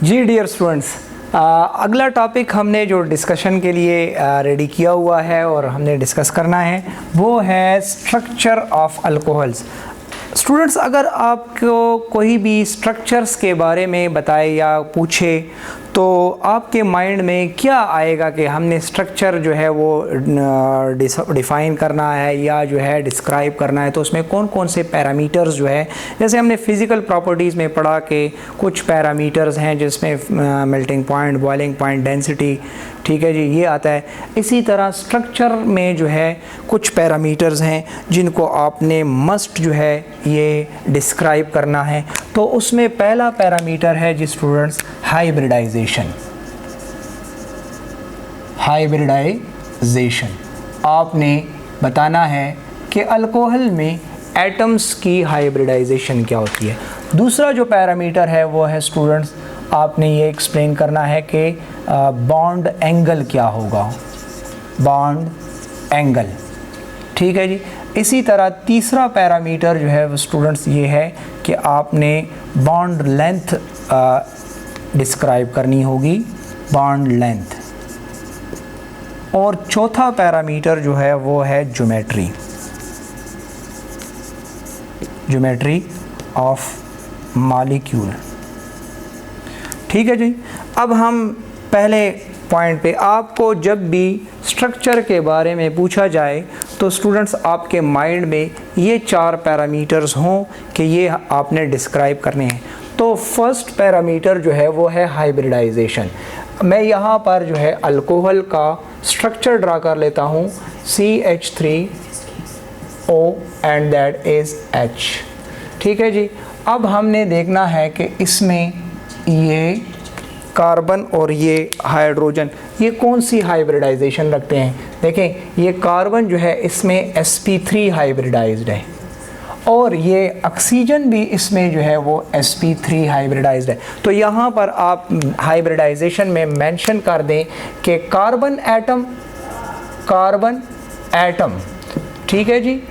जी dear students, अगला topic हमने जो डिस्कशन के लिए रेडी किया हुआ है और हमने डिस्कस करना है वो है स्ट्रक्चर ऑफ अल्कोहल्स। स्टूडेंट्स, अगर आपको कोई भी स्ट्रक्चर्स के बारे में बताए या पूछे तो आपके माइंड में क्या आएगा कि हमने स्ट्रक्चर जो है वो डिफ़ाइन करना है या जो है डिस्क्राइब करना है, तो उसमें कौन कौन से पैरामीटर्स जो है, जैसे हमने फ़िज़िकल प्रॉपर्टीज़ में पढ़ा कि कुछ पैरामीटर्स हैं जिसमें melting point, boiling point, density, ठीक है जी, ये आता है। इसी तरह स्ट्रक्चर में जो है कुछ पैरामीटर्स हैं जिनको आपने मस्ट जो है ये डिस्क्राइब करना है। तो उसमें पहला पैरामीटर है जी स्टूडेंट्स, हाइब्रिडाइजेशन। हाइब्रिडाइजेशन आपने बताना है कि अल्कोहल में एटम्स की हाइब्रिडाइजेशन क्या होती है। दूसरा जो पैरामीटर है वो है स्टूडेंट्स, आपने ये एक्सप्लेन करना है कि बॉन्ड एंगल क्या होगा, बॉन्ड एंगल, ठीक है जी। इसी तरह तीसरा पैरामीटर जो है वो स्टूडेंट्स ये है कि आपने बॉन्ड लेंथ डिस्क्राइब करनी होगी, बॉन्ड लेंथ। और चौथा पैरामीटर जो है वो है ज्योमेट्री, ज्योमेट्री ऑफ मॉलिक्यूल, ठीक है जी। अब हम पहले पॉइंट पे, आपको जब भी स्ट्रक्चर के बारे में पूछा जाए तो स्टूडेंट्स आपके माइंड में ये चार पैरामीटर्स हों कि ये आपने डिस्क्राइब करने हैं। तो फर्स्ट पैरामीटर जो है वो है हाइब्रिडाइजेशन। मैं यहाँ पर जो है अल्कोहल का स्ट्रक्चर ड्रा कर लेता हूँ, CH3O and that is H, ठीक है जी। अब हमने देखना है कि इसमें ये कार्बन और ये हाइड्रोजन, ये कौन सी हाइब्रिडाइजेशन रखते हैं। देखें, ये कार्बन जो है इसमें sp3 हाइब्रिडाइज्ड है और ये ऑक्सीजन भी इसमें जो है वो sp3 हाइब्रिडाइज्ड है। तो यहाँ पर आप हाइब्रिडाइजेशन में मेंशन कर दें कि कार्बन एटम, ठीक है जी,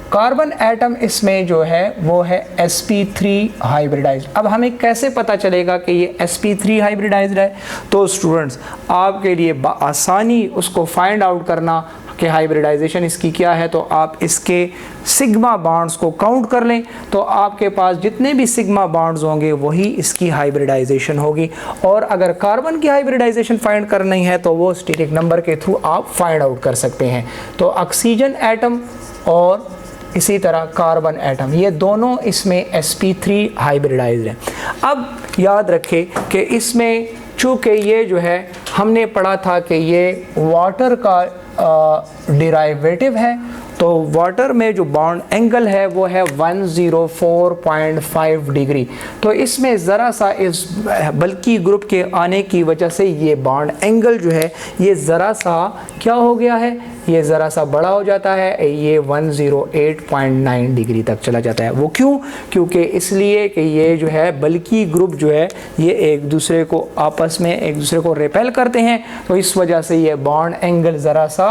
कार्बन एटम इसमें जो है वो है sp3 हाइब्रिडाइज्ड। अब हमें कैसे पता चलेगा कि ये sp3 हाइब्रिडाइज्ड है? तो स्टूडेंट्स आपके लिए आसानी उसको फाइंड आउट करना कि हाइब्रिडाइजेशन इसकी क्या है, तो आप इसके सिग्मा बॉन्ड्स को काउंट कर लें। तो आपके पास जितने भी सिग्मा बॉन्ड्स होंगे वही इसकी हाइब्रिडाइजेशन होगी। और अगर कार्बन की हाइब्रिडाइजेशन फाइंड करनी है तो वो स्टेरिक नंबर के थ्रू आप फाइंड आउट कर सकते हैं। तो ऑक्सीजन एटम और इसी तरह कार्बन एटम, ये दोनों इसमें sp3 हाइब्रिडाइज्ड है। अब याद रखें कि इसमें चूँकि ये जो है हमने पढ़ा था कि ये वाटर का डिराइवेटिव है, तो वाटर में जो बॉन्ड एंगल है वो है 104.5 डिग्री। तो इसमें ज़रा सा इस बल्कि ग्रुप के आने की वजह से ये बॉन्ड एंगल जो है ये ज़रा सा क्या हो गया है, ये ज़रा सा बड़ा हो जाता है, ये 108.9 डिग्री तक चला जाता है। वो क्यों? क्योंकि इसलिए कि ये जो है बल्कि ग्रुप जो है ये एक दूसरे को आपस में एक दूसरे को रिपेल करते हैं, तो इस वजह से ये बॉन्ड एंगल ज़रा सा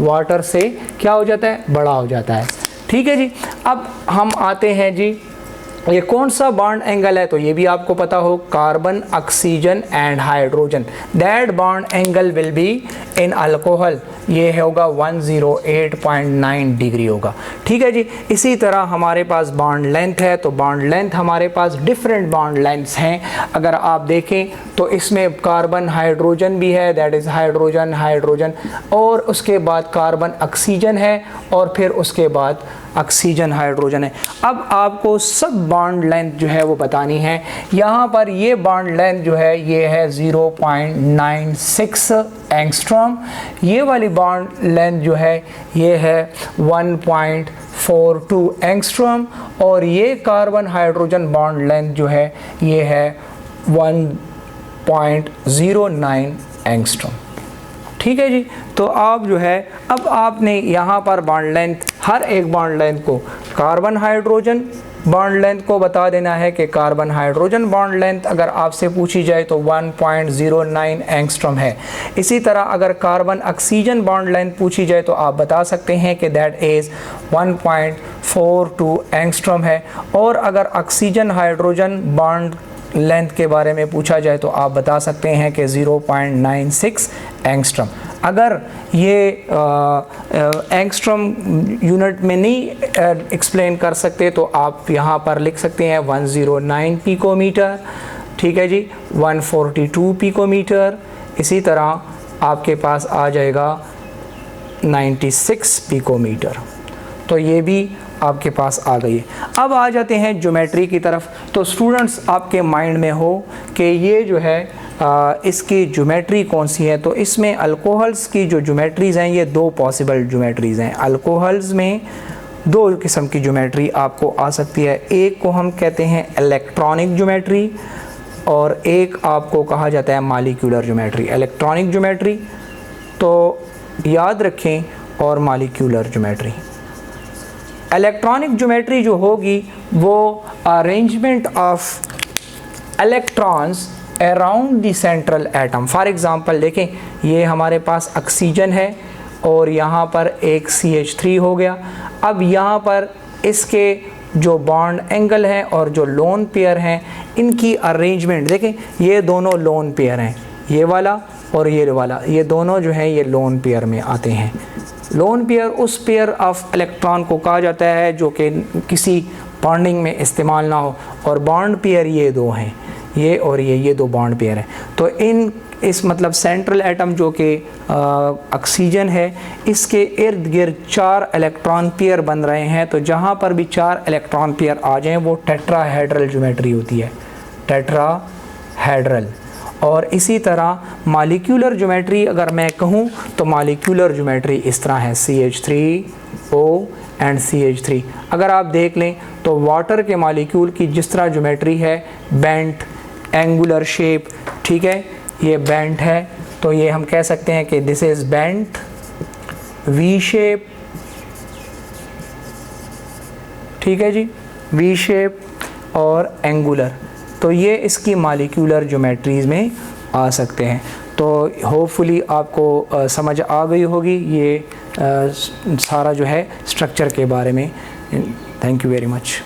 वाटर से क्या हो जाता है, बड़ा हो जाता है, ठीक है जी। अब हम आते हैं जी, ये कौन सा बॉन्ड एंगल है, तो ये भी आपको पता हो, carbon, oxygen and hydrogen, that bond angle will be in alcohol, ये होगा 108.9 डिग्री होगा, ठीक है जी। इसी तरह हमारे पास बॉन्ड लेंथ है, तो बॉन्ड लेंथ हमारे पास डिफरेंट बॉन्ड लेंथ्स हैं। अगर आप देखें तो इसमें कार्बन हाइड्रोजन भी है, दैट इज़ हाइड्रोजन हाइड्रोजन, और उसके बाद कार्बन ऑक्सीजन है, और फिर उसके बाद ऑक्सीजन हाइड्रोजन है। अब आपको सब बॉन्ड लेंथ जो है वो बतानी है। यहाँ पर ये बॉन्ड लेंथ जो है ये है 0.96 एंगस्ट्रॉम, ये वाली बॉन्ड लेंथ जो है ये है 1.42 एंगस्ट्रॉम, और ये कार्बन हाइड्रोजन बॉन्ड लेंथ जो है ये है 1.09 एंगस्ट्रॉम, ठीक है जी। तो आप जो है अब आपने यहाँ पर बॉन्ड लेंथ, हर एक बॉन्ड लेंथ को, कार्बन हाइड्रोजन बॉन्ड लेंथ को बता देना है कि कार्बन हाइड्रोजन बॉन्ड लेंथ अगर आपसे पूछी जाए तो 1.09 एंगस्ट्रॉम है। इसी तरह अगर कार्बन ऑक्सीजन बॉन्ड लेंथ पूछी जाए तो आप बता सकते हैं कि दैट इज़ 1.42 एंगस्ट्रॉम है। और अगर ऑक्सीजन हाइड्रोजन बॉन्ड लेंथ के बारे में पूछा जाए तो आप बता सकते हैं कि 0.96 एंगस्ट्रम। अगर ये एंगस्ट्रम यूनिट में नहीं एक्सप्लेन कर सकते तो आप यहाँ पर लिख सकते हैं 109 पिकोमीटर, ठीक है जी, 142 पिकोमीटर, इसी तरह आपके पास आ जाएगा 96 पिकोमीटर। तो ये भी आपके पास आ गई है। अब आ जाते हैं ज्योमेट्री की तरफ। तो स्टूडेंट्स आपके माइंड में हो कि ये जो है इसकी ज्योमेट्री कौन सी है, तो इसमें अल्कोहल्स की जो ज्योमेट्रीज़ हैं ये दो पॉसिबल ज्योमेट्रीज़ हैं। अल्कोहल्स में दो किस्म की ज्योमेट्री आपको आ सकती है, एक को हम कहते हैं इलेक्ट्रॉनिक ज्योमेट्री और एक आपको कहा जाता है मॉलिक्यूलर ज्योमेट्री। इलेक्ट्रॉनिक ज्योमेट्री तो याद रखें और मॉलिक्यूलर ज्योमेट्री। इलेक्ट्रॉनिक ज्योमेट्री जो होगी वो arrangement of electrons around the central atom. For example देखें, ये हमारे पास ऑक्सीजन है और यहाँ पर एक CH3 हो गया। अब यहाँ पर इसके जो बॉन्ड एंगल हैं और जो लोन पेयर हैं इनकी अरेंजमेंट देखें, ये दोनों लोन पेयर हैं, ये वाला और ये वाला, ये दोनों जो हैं ये लोन पेयर में आते हैं। लोन पेयर उस पेयर ऑफ इलेक्ट्रॉन को कहा जाता है जो कि किसी बॉन्डिंग में इस्तेमाल ना हो, और बॉन्ड पेयर ये दो हैं, ये और ये दो बॉन्ड पेयर हैं। तो इस मतलब सेंट्रल एटम जो कि ऑक्सीजन है, इसके इर्द गिर्द 4 इलेक्ट्रॉन पेयर बन रहे हैं। तो जहाँ पर भी 4 इलेक्ट्रॉन पेयर आ जाएं वो टेट्राहेड्रल ज्योमेट्री होती है, टेट्राहेड्रल। और इसी तरह मॉलिक्यूलर ज्योमेट्री अगर मैं कहूँ तो मॉलिक्यूलर ज्योमेट्री इस तरह है, CH3O एंड CH3। अगर आप देख लें तो वाटर के मॉलिक्यूल की जिस तरह ज्योमेट्री है, बेंट, एंगुलर शेप, ठीक है, ये बेंट है, तो ये हम कह सकते हैं कि this is bent, V shape, ठीक है जी, वी शेप और एंगुलर, तो ये इसकी मॉलिक्यूलर ज्योमेट्रीज़ में आ सकते हैं। तो होपफुली आपको समझ आ गई होगी ये सारा जो है स्ट्रक्चर के बारे में। Thank you very much.